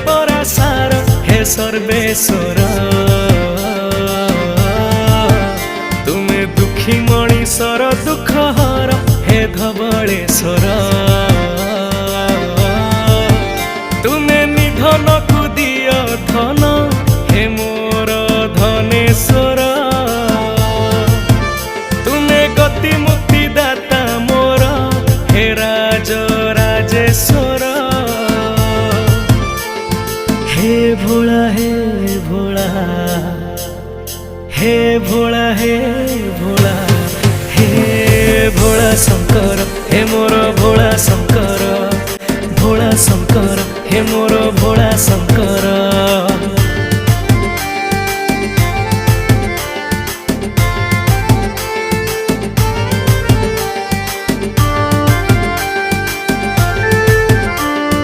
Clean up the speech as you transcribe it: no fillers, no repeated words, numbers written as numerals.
परासार हे सर्वेश्वर तुमे दुखी मणिषर दुख हर हे धवलेश्वर तुमे निधन को दियो धन हे मोर धनेश्वर तुमे गति मुक्ति दाता मोर हे राज राजेश्वर हे भोला हे भोला हे भोला हे भोला हे भोला शंकर हे मोर भोला शंकर हे मोर भोला शंकर।